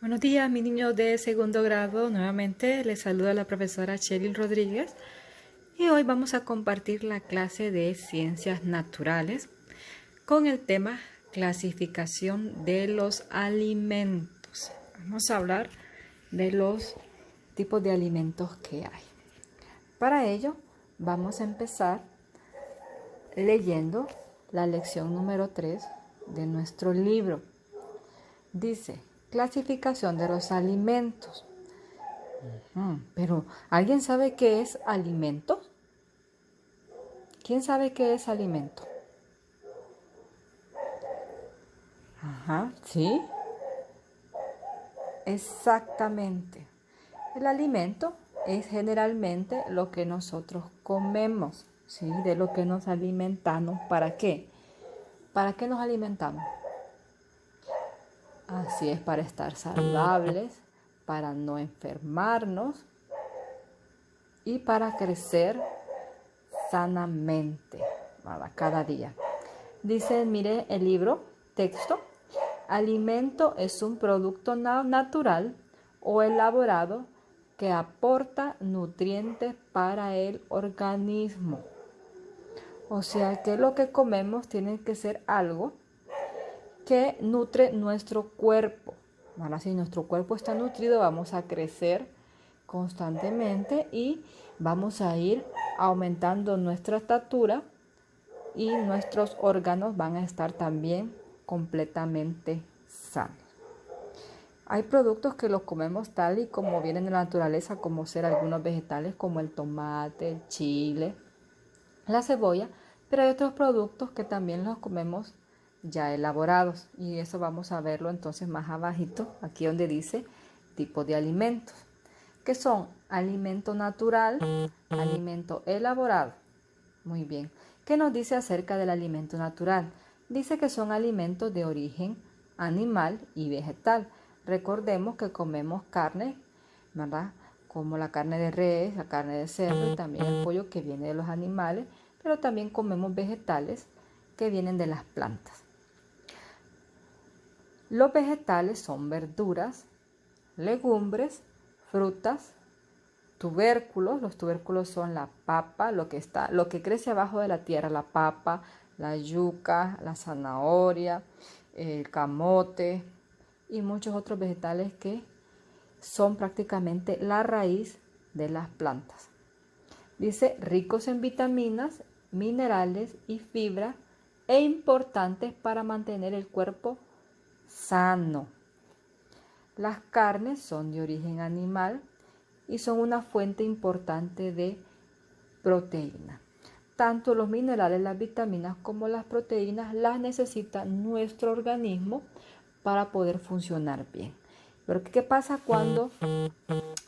Buenos días, mi niño de segundo grado. Nuevamente les saluda la profesora Cheryl Rodríguez y hoy vamos a compartir la clase de Ciencias Naturales con el tema clasificación de los alimentos. Vamos a hablar de los tipos de alimentos que hay. Para ello vamos a empezar leyendo la lección número 3 de nuestro libro. Dice, clasificación de los alimentos. Pero, ¿alguien sabe qué es alimento? ¿Quién sabe qué es alimento? Ajá, ¿sí? Exactamente. El alimento es generalmente lo que nosotros comemos, ¿sí? De lo que nos alimentamos. ¿Para qué? ¿Para qué nos alimentamos? Así es, para estar saludables, para no enfermarnos y para crecer sanamente, ¿verdad? Cada día. Dice, mire el libro, texto, alimento es un producto natural o elaborado que aporta nutrientes para el organismo. O sea que lo que comemos tiene que ser algo que nutre nuestro cuerpo. Ahora, si nuestro cuerpo está nutrido, vamos a crecer constantemente y vamos a ir aumentando nuestra estatura y nuestros órganos van a estar también completamente sanos. Hay productos que los comemos tal y como vienen de la naturaleza, como ser algunos vegetales como el tomate, el chile, la cebolla, pero hay otros productos que también los comemos ya elaborados y eso vamos a verlo entonces más abajito, aquí donde dice tipo de alimentos, que son alimento natural, alimento elaborado. Muy bien. ¿Qué nos dice acerca del alimento natural? Dice que son alimentos de origen animal y vegetal. Recordemos que comemos carne, ¿verdad? Como la carne de res, la carne de cerdo y también el pollo que viene de los animales, pero también comemos vegetales que vienen de las plantas. Los vegetales son verduras, legumbres, frutas, tubérculos. Los tubérculos son la papa, lo que crece abajo de la tierra, la papa, la yuca, la zanahoria, el camote y muchos otros vegetales que son prácticamente la raíz de las plantas. Dice ricos en vitaminas, minerales y fibra e importantes para mantener el cuerpo sano. Las carnes son de origen animal y son una fuente importante de proteína. Tanto los minerales, las vitaminas como las proteínas las necesita nuestro organismo para poder funcionar bien. Pero ¿qué pasa cuando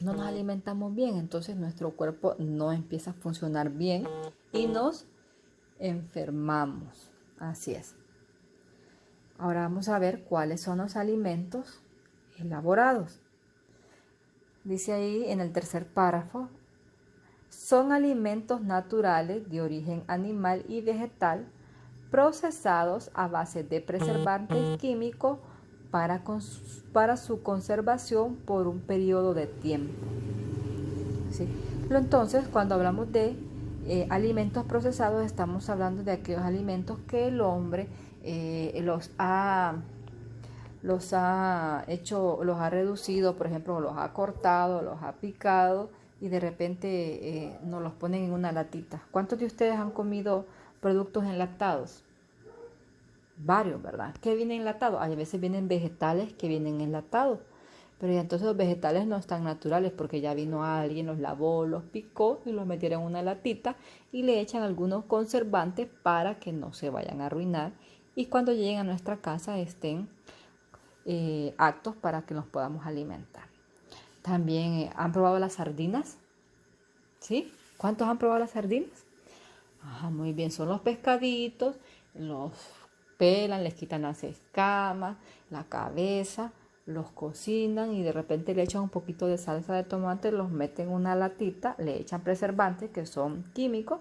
no nos alimentamos bien? Entonces nuestro cuerpo no empieza a funcionar bien y nos enfermamos. Así es. Ahora vamos a ver cuáles son los alimentos elaborados. Dice ahí en el tercer párrafo, son alimentos naturales de origen animal y vegetal procesados a base de preservantes químicos para su conservación por un periodo de tiempo. ¿Sí? Entonces, cuando hablamos de alimentos procesados, estamos hablando de aquellos alimentos que el hombre los ha reducido, por ejemplo, los ha cortado, los ha picado y de repente nos los ponen en una latita. ¿Cuántos de ustedes han comido productos enlatados? Varios, ¿verdad? ¿Qué viene enlatado? A veces vienen vegetales que vienen enlatados, pero ya entonces los vegetales no están naturales porque ya vino alguien, los lavó, los picó y los metieron en una latita y le echan algunos conservantes para que no se vayan a arruinar y cuando lleguen a nuestra casa estén aptos para que nos podamos alimentar. También han probado las sardinas, ¿sí? ¿Cuántos han probado las sardinas? Ajá, muy bien, son los pescaditos, los pelan, les quitan las escamas, la cabeza, los cocinan y de repente le echan un poquito de salsa de tomate, los meten en una latita, le echan preservantes que son químicos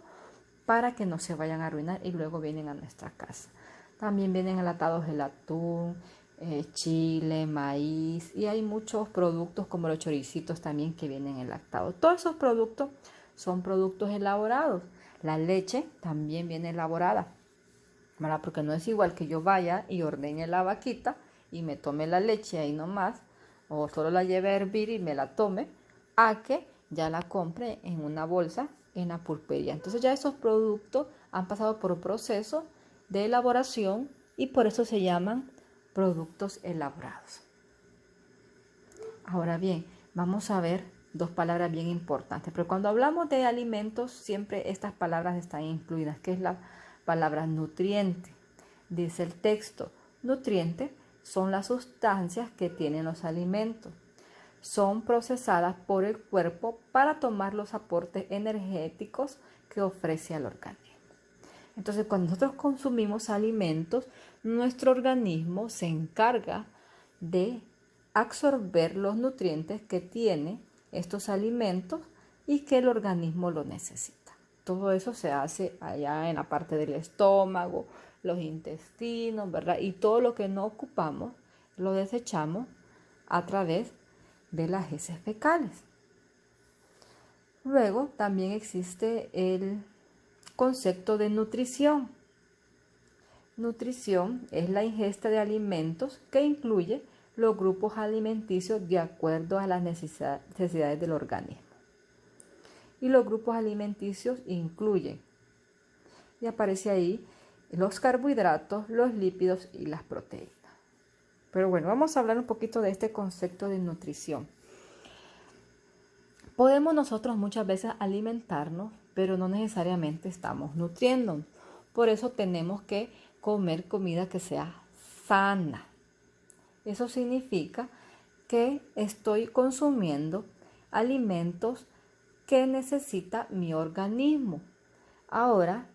para que no se vayan a arruinar y luego vienen a nuestra casa. También vienen enlatados el atún, chile, maíz, y hay muchos productos como los choricitos también que vienen enlatados. Todos esos productos son productos elaborados. La leche también viene elaborada, ¿verdad? Porque no es igual que yo vaya y ordene la vaquita y me tome la leche ahí nomás, o solo la lleve a hervir y me la tome, a que ya la compre en una bolsa en la pulpería. Entonces ya esos productos han pasado por un proceso de elaboración y por eso se llaman productos elaborados. Ahora bien, vamos a ver dos palabras bien importantes, pero cuando hablamos de alimentos siempre estas palabras están incluidas, que es la palabra nutriente. Dice el texto, nutrientes son las sustancias que tienen los alimentos. Son procesadas por el cuerpo para tomar los aportes energéticos que ofrece al organismo. Entonces, cuando nosotros consumimos alimentos, nuestro organismo se encarga de absorber los nutrientes que tiene estos alimentos y que el organismo lo necesita. Todo eso se hace allá en la parte del estómago, los intestinos, ¿verdad? Y todo lo que no ocupamos lo desechamos a través de las heces fecales. Luego también existe el concepto de nutrición. Nutrición es la ingesta de alimentos que incluye los grupos alimenticios de acuerdo a las necesidades del organismo. Y los grupos alimenticios incluyen, y aparece ahí, los carbohidratos, los lípidos y las proteínas. Pero bueno, vamos a hablar un poquito de este concepto de nutrición. Podemos nosotros muchas veces alimentarnos, pero no necesariamente estamos nutriéndonos. Por eso tenemos que comer comida que sea sana. Eso significa que estoy consumiendo alimentos que necesita mi organismo. Ahora,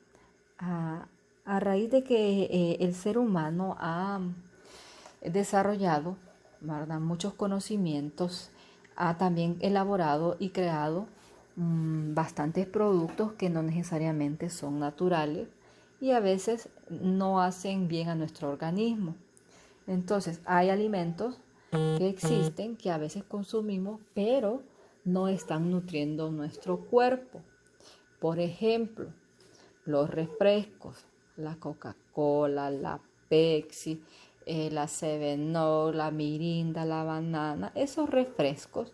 a raíz de que el ser humano ha desarrollado, ¿verdad?, muchos conocimientos, ha también elaborado y creado bastantes productos que no necesariamente son naturales y a veces no hacen bien a nuestro organismo. Entonces, hay alimentos que existen que a veces consumimos, pero no están nutriendo nuestro cuerpo. Por ejemplo, los refrescos, la Coca-Cola, la Pepsi, la 7up, la Mirinda, la banana, esos refrescos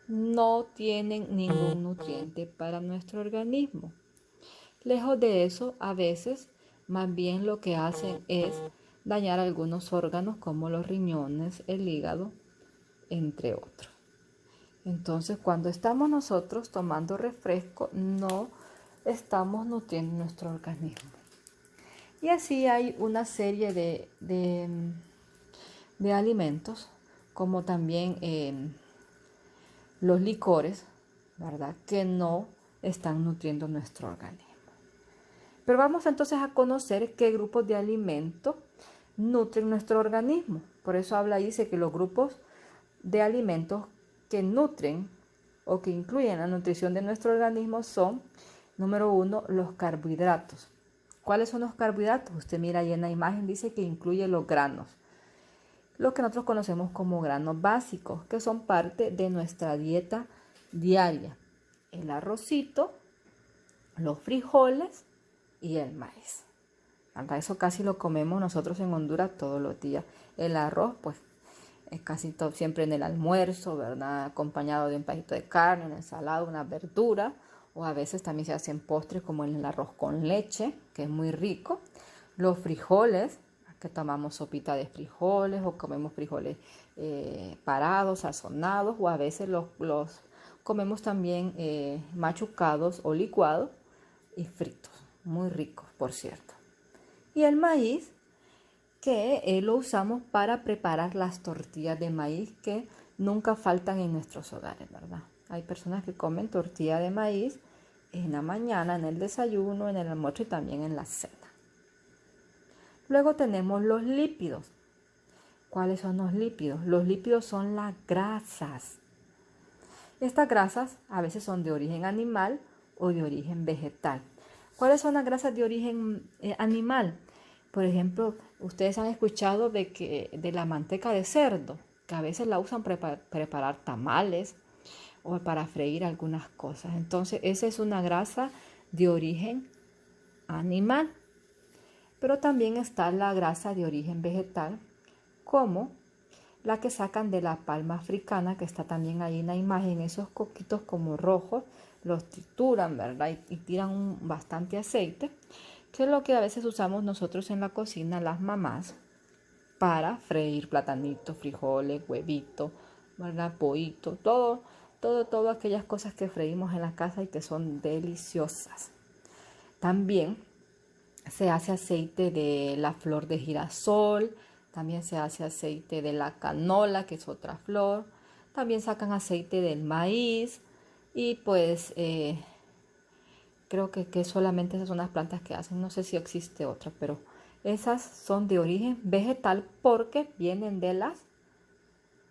no tienen ningún nutriente para nuestro organismo. Lejos de eso, a veces más bien lo que hacen es dañar algunos órganos como los riñones, el hígado, entre otros. Entonces, cuando estamos nosotros tomando refresco, no estamos nutriendo nuestro organismo. Y así hay una serie de alimentos, como también los licores, ¿verdad?, que no están nutriendo nuestro organismo. Pero vamos entonces a conocer qué grupos de alimentos nutren nuestro organismo. Por eso habla y dice que los grupos de alimentos que nutren o que incluyen la nutrición de nuestro organismo son, número 1, los carbohidratos. ¿Cuáles son los carbohidratos? Usted mira ahí en la imagen, dice que incluye los granos. Lo que nosotros conocemos como granos básicos, que son parte de nuestra dieta diaria. El arrocito, los frijoles y el maíz. Eso casi lo comemos nosotros en Honduras todos los días. El arroz, pues, es casi todo siempre en el almuerzo, ¿verdad?, acompañado de un pedacito de carne, una ensalada, una verdura, o a veces también se hacen postres como el arroz con leche, que es muy rico. Los frijoles, que tomamos sopita de frijoles o comemos frijoles parados, sazonados, o a veces los comemos también machucados o licuados y fritos, muy ricos, por cierto. Y el maíz, que lo usamos para preparar las tortillas de maíz que nunca faltan en nuestros hogares, ¿verdad? Hay personas que comen tortilla de maíz en la mañana, en el desayuno, en el almuerzo y también en la cena. Luego tenemos los lípidos. ¿Cuáles son los lípidos? Los lípidos son las grasas. Estas grasas a veces son de origen animal o de origen vegetal. ¿Cuáles son las grasas de origen animal? Por ejemplo, ustedes han escuchado de la manteca de cerdo, que a veces la usan para preparar tamales o para freír algunas cosas. Entonces, esa es una grasa de origen animal. Pero también está la grasa de origen vegetal, como la que sacan de la palma africana, que está también ahí en la imagen, esos coquitos como rojos, los trituran, ¿verdad? Y tiran bastante aceite, que es lo que a veces usamos nosotros en la cocina, las mamás, para freír platanitos, frijoles, huevitos, ¿verdad? Pollito, todo aquellas cosas que freímos en la casa y que son deliciosas. También se hace aceite de la flor de girasol, también se hace aceite de la canola, que es otra flor, también sacan aceite del maíz y pues creo que solamente esas son las plantas que hacen, no sé si existe otra, pero esas son de origen vegetal porque vienen de las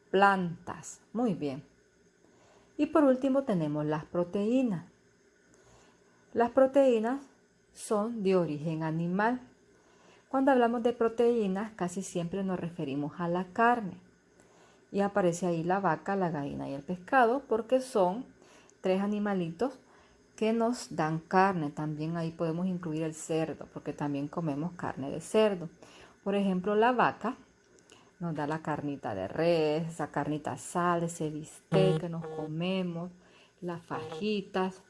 plantas. Muy bien. Y por último tenemos las proteínas. Las proteínas son de origen animal. Cuando hablamos de proteínas, casi siempre nos referimos a la carne. Y aparece ahí la vaca, la gallina y el pescado, porque son 3 animalitos que nos dan carne. También ahí podemos incluir el cerdo, porque también comemos carne de cerdo. Por ejemplo, la vaca nos da la carnita de res, esa carnita asada, ese bistec que nos comemos, las fajitas,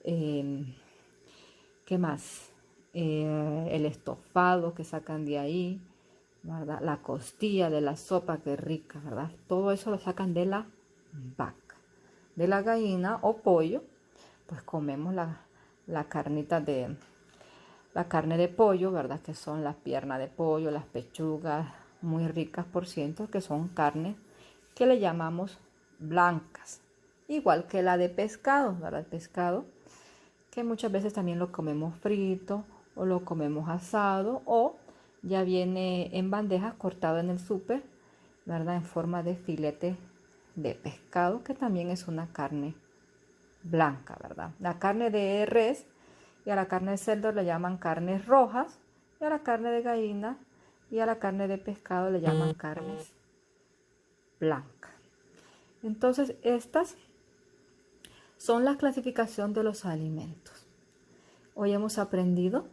¿qué más? El estofado que sacan de ahí, ¿verdad? La costilla de la sopa, que rica, ¿verdad? Todo eso lo sacan de la vaca. De la gallina o pollo, pues comemos la carnita de la carne de pollo, ¿verdad? Que son las piernas de pollo, las pechugas, muy ricas por ciento, que son carnes que le llamamos blancas. Igual que la de pescado, ¿verdad? El pescado, que muchas veces también lo comemos frito o lo comemos asado o ya viene en bandejas cortado en el súper, ¿verdad? En forma de filete de pescado, que también es una carne blanca, ¿verdad? La carne de res y a la carne de cerdo le llaman carnes rojas y a la carne de gallina y a la carne de pescado le llaman carnes blancas. Entonces, estas son la clasificación de los alimentos. Hoy hemos aprendido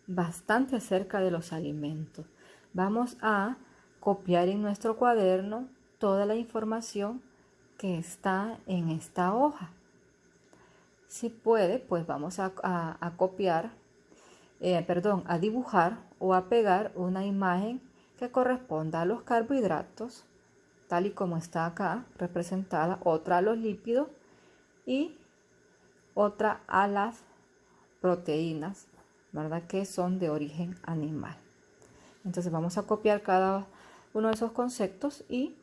bastante acerca de los alimentos. Vamos a copiar en nuestro cuaderno toda la información que está en esta hoja. Si puede, pues vamos a copiar, a dibujar o a pegar una imagen que corresponda a los carbohidratos, tal y como está acá representada, otra a los lípidos y otra a las proteínas, ¿verdad? Que son de origen animal. Entonces vamos a copiar cada uno de esos conceptos y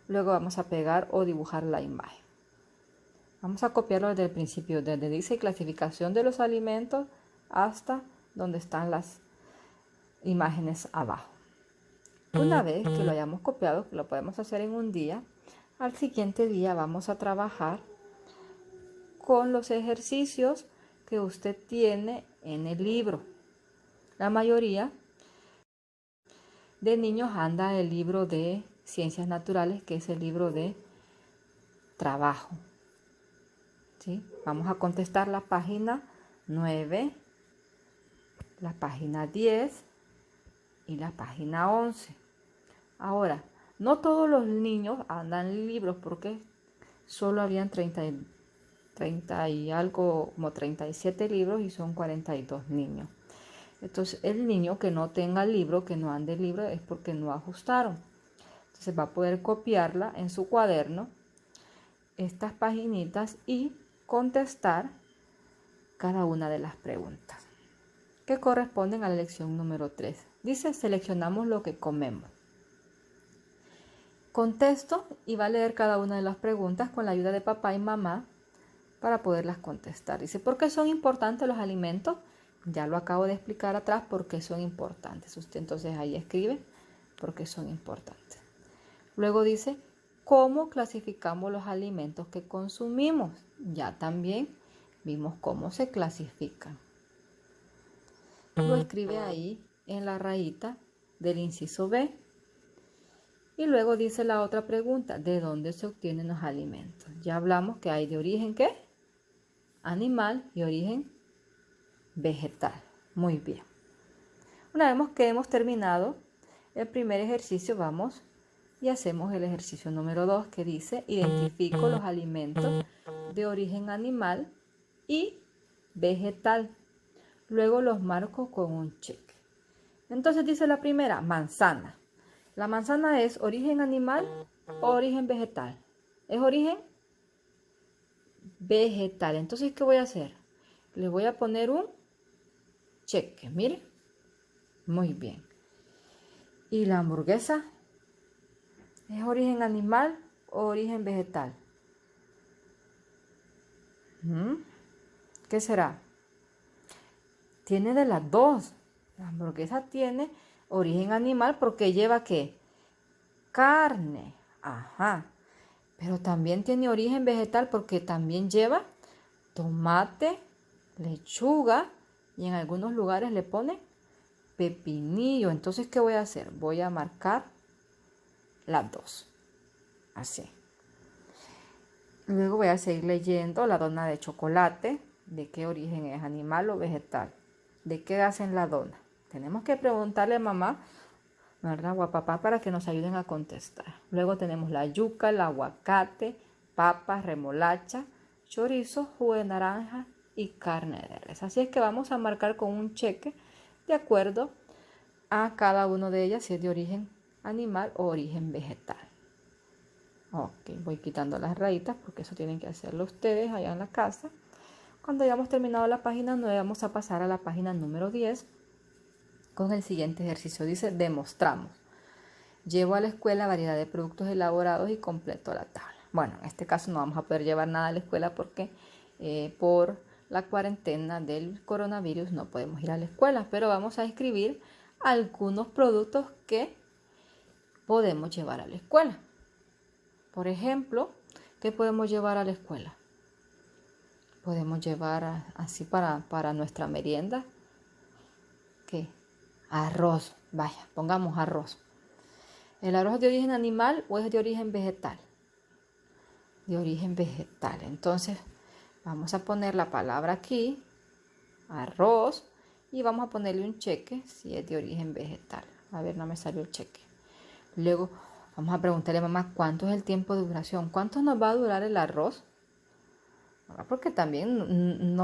luego vamos a pegar o dibujar la imagen. Vamos a copiarlo desde el principio, desde dice clasificación de los alimentos hasta donde están las imágenes abajo. Una vez que lo hayamos copiado, que lo podemos hacer en un día, al siguiente día vamos a trabajar con los ejercicios que usted tiene en el libro. La mayoría de niños anda el libro de Ciencias Naturales, que es el libro de trabajo. ¿Sí? Vamos a contestar la página 9, la página 10 y la página 11. Ahora, no todos los niños andan libros porque solo habían 30 y algo, como 37 libros y son 42 niños. Entonces, el niño que no tenga libro, que no ande libro, es porque no ajustaron. Entonces, va a poder copiarla en su cuaderno, estas paginitas, y contestar cada una de las preguntas que corresponden a la lección número 3. Dice, seleccionamos lo que comemos. Contesto y va a leer cada una de las preguntas con la ayuda de papá y mamá para poderlas contestar. Dice, ¿por qué son importantes los alimentos? Ya lo acabo de explicar atrás por qué son importantes. Usted entonces ahí escribe por qué son importantes. Luego dice, ¿cómo clasificamos los alimentos que consumimos? Ya también vimos cómo se clasifican. Lo escribe ahí en la rayita del inciso B. Y luego dice la otra pregunta, ¿de dónde se obtienen los alimentos? Ya hablamos que hay de origen, ¿qué? Animal y origen vegetal. Muy bien. Una vez que hemos terminado el primer ejercicio, vamos y hacemos el ejercicio número 2 que dice, identifico los alimentos de origen animal y vegetal. Luego los marco con un cheque. Entonces dice la primera, manzana. ¿La manzana es origen animal o origen vegetal? Es origen vegetal. Entonces, ¿qué voy a hacer? Le voy a poner un cheque. Mire. Muy bien. ¿Y la hamburguesa? ¿Es origen animal o origen vegetal? ¿Qué será? Tiene de las dos. La hamburguesa tiene origen animal porque lleva ¿qué? Carne. Ajá. Pero también tiene origen vegetal porque también lleva tomate, lechuga y en algunos lugares le ponen pepinillo. Entonces, ¿qué voy a hacer? Voy a marcar las dos. Así. Luego voy a seguir leyendo la dona de chocolate. ¿De qué origen es? ¿Animal o vegetal? ¿De qué hacen la dona? Tenemos que preguntarle a mamá, ¿verdad? O a papá para que nos ayuden a contestar. Luego tenemos la yuca, el aguacate, papas, remolacha, chorizo, jugo de naranja y carne de res. Así es que vamos a marcar con un cheque de acuerdo a cada uno de ellas si es de origen animal o origen vegetal. Ok, voy quitando las rayitas porque eso tienen que hacerlo ustedes allá en la casa. Cuando hayamos terminado la página 9 vamos a pasar a la página número 10 con el siguiente ejercicio. Dice, demostramos. Llevo a la escuela variedad de productos elaborados y completo la tabla. Bueno, en este caso no vamos a poder llevar nada a la escuela porque por la cuarentena del coronavirus no podemos ir a la escuela, pero vamos a escribir algunos productos que podemos llevar a la escuela. Por ejemplo, ¿qué podemos llevar a la escuela? Podemos llevar así para nuestra merienda. ¿Qué? Arroz. Vaya, pongamos arroz. ¿El arroz es de origen animal o es de origen vegetal? De origen vegetal. Entonces, vamos a poner la palabra aquí, arroz, y vamos a ponerle un cheque si es de origen vegetal. A ver, no me salió el cheque. Luego, vamos a preguntarle a mamá cuánto es el tiempo de duración. ¿Cuánto nos va a durar el arroz? Porque también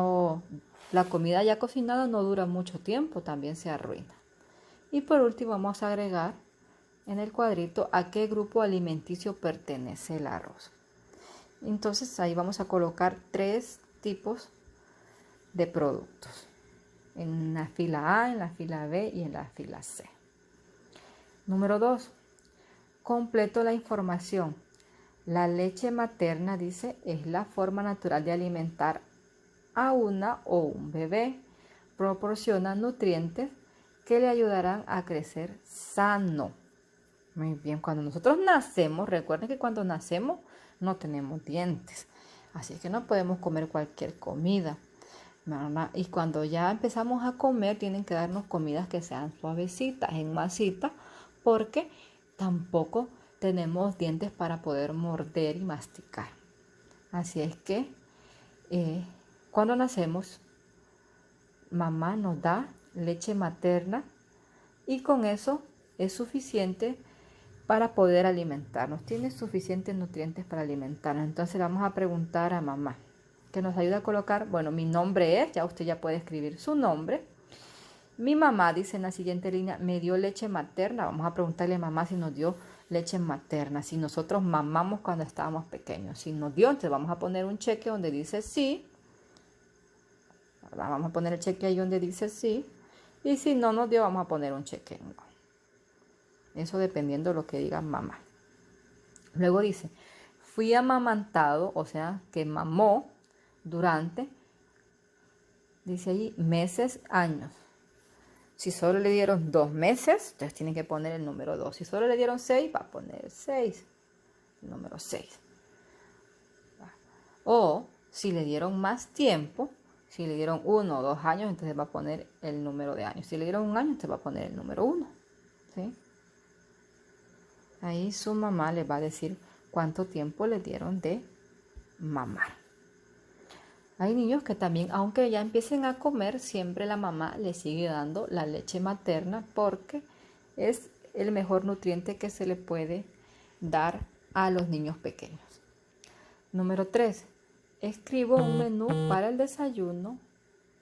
la comida ya cocinada no dura mucho tiempo, también se arruina. Y por último vamos a agregar en el cuadrito a qué grupo alimenticio pertenece el arroz. Entonces ahí vamos a colocar 3 tipos de productos. En la fila A, en la fila B y en la fila C. Número 2. Completo la información. La leche materna, dice, es la forma natural de alimentar a una o un bebé. Proporciona nutrientes que le ayudarán a crecer sano. Muy bien, cuando nosotros nacemos, recuerden que cuando nacemos no tenemos dientes. Así que no podemos comer cualquier comida, ¿verdad? Y cuando ya empezamos a comer, tienen que darnos comidas que sean suavecitas, en masita, porque tampoco tenemos dientes para poder morder y masticar. Así es que cuando nacemos, mamá nos da leche materna y con eso es suficiente para poder alimentarnos. Tiene suficientes nutrientes para alimentarnos. Entonces vamos a preguntar a mamá que nos ayude a colocar, bueno, mi nombre es, ya usted ya puede escribir su nombre. Mi mamá, dice en la siguiente línea, me dio leche materna. Vamos a preguntarle a mamá si nos dio leche materna, si nosotros mamamos cuando estábamos pequeños. Si nos dio, entonces vamos a poner un cheque donde dice sí. Vamos a poner el cheque ahí donde dice sí. Y si no nos dio, vamos a poner un cheque no. Eso dependiendo de lo que diga mamá. Luego dice, fui amamantado, o sea, que mamó durante, dice allí, meses, años. Si solo le dieron 2 meses, entonces tienen que poner el número 2. Si solo le dieron 6, va a poner 6, el número 6. O si le dieron más tiempo, Si le dieron 1 o 2 años, entonces va a poner el número de años. Si le dieron 1 año, entonces va a poner el número 1. ¿Sí? Ahí su mamá le va a decir cuánto tiempo le dieron de mamar. Hay niños que también, aunque ya empiecen a comer, siempre la mamá le sigue dando la leche materna porque es el mejor nutriente que se le puede dar a los niños pequeños. Número 3. Escribo un menú para el desayuno,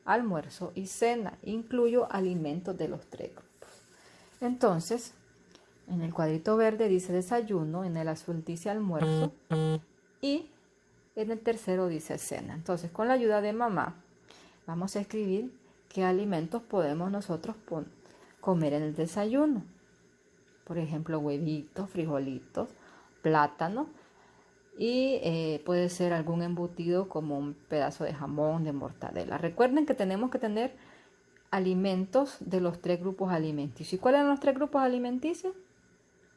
almuerzo y cena. Incluyo alimentos de los 3 grupos. Entonces, en el cuadrito verde dice desayuno, en el azul dice almuerzo y en el tercero dice cena. Entonces, con la ayuda de mamá, vamos a escribir qué alimentos podemos nosotros comer en el desayuno. Por ejemplo, huevitos, frijolitos, plátano y puede ser algún embutido como un pedazo de jamón, de mortadela. Recuerden que tenemos que tener alimentos de los 3 grupos alimenticios. ¿Y cuáles eran los 3 grupos alimenticios?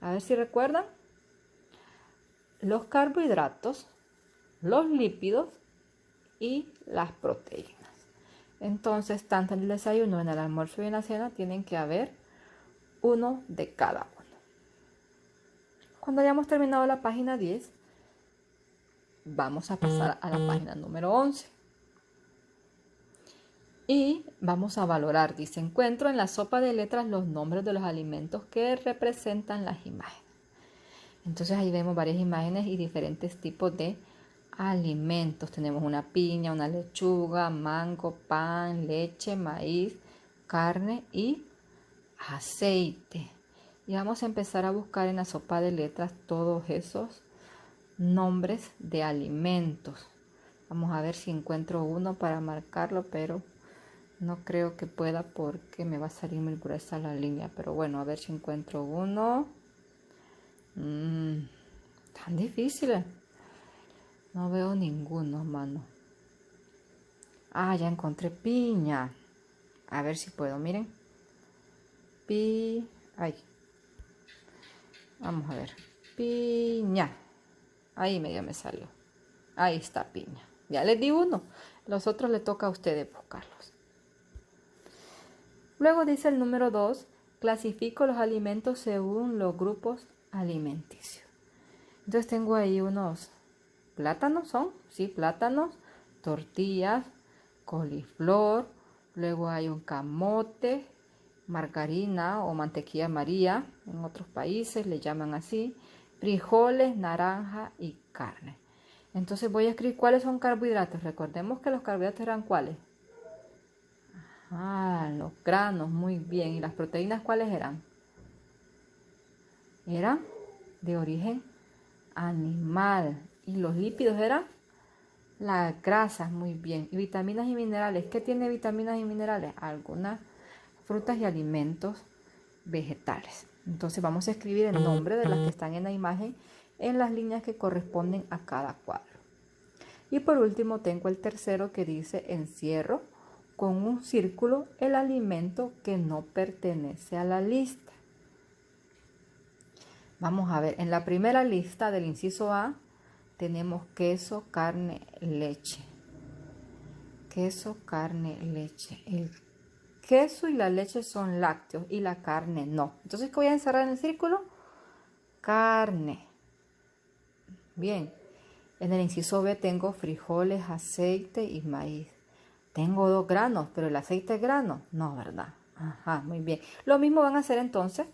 A ver si recuerdan. Los carbohidratos, los lípidos y las proteínas. Entonces, tanto en el desayuno, en el almuerzo y en la cena tienen que haber uno de cada uno. Cuando hayamos terminado la página 10, vamos a pasar a la página número 11. Y vamos a valorar, dice, encuentro en la sopa de letras los nombres de los alimentos que representan las imágenes. Entonces ahí vemos varias imágenes y diferentes tipos de alimentos. Tenemos una piña, una lechuga, mango, pan, leche, maíz, carne y aceite. Y vamos a empezar a buscar en la sopa de letras todos esos nombres de alimentos. Vamos a ver si encuentro uno para marcarlo, pero no creo que pueda porque me va a salir muy gruesa la línea. Pero bueno, a ver si encuentro uno. Tan difícil. No veo ninguno, mano. Ah, ya encontré piña. A ver si puedo, miren. Ay. Vamos a ver. Piña. Ahí medio me salió. Ahí está piña. Ya les di uno. Los otros le toca a ustedes buscarlos. Luego dice el número 2. Clasifico los alimentos según los grupos alimenticios. Entonces tengo ahí unos plátanos, sí, plátanos, tortillas, coliflor, luego hay un camote, margarina o mantequilla María, en otros países le llaman así, frijoles, naranja y carne. Entonces voy a escribir cuáles son carbohidratos. Recordemos que los carbohidratos eran cuáles. Los granos, muy bien. ¿Y las proteínas cuáles eran? Eran de origen animal. ¿Y los lípidos eran? Las grasas, muy bien. ¿Y vitaminas y minerales? ¿Qué tiene vitaminas y minerales? Algunas frutas y alimentos vegetales. Entonces vamos a escribir el nombre de las que están en la imagen en las líneas que corresponden a cada cuadro. Y por último tengo el tercero que dice encierro con un círculo el alimento que no pertenece a la lista. Vamos a ver, en la primera lista del inciso A tenemos queso, carne, leche. Queso, carne, leche. El queso y la leche son lácteos y la carne no. Entonces, ¿qué voy a encerrar en el círculo? Carne. Bien. En el inciso B tengo frijoles, aceite y maíz. Tengo 2 granos, pero el aceite es grano. No, ¿verdad? Ajá, muy bien. Lo mismo van a hacer entonces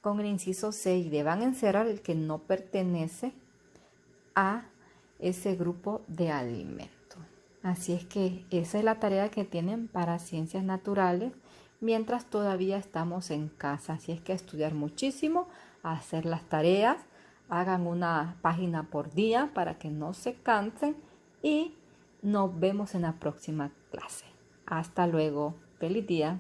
con el inciso C y D. Van a encerrar el que no pertenece a ese grupo de alimentos. Así es que esa es la tarea que tienen para ciencias naturales mientras todavía estamos en casa. Así es que a estudiar muchísimo, a hacer las tareas, hagan una página por día para que no se cansen y nos vemos en la próxima clase. Hasta luego. Feliz día.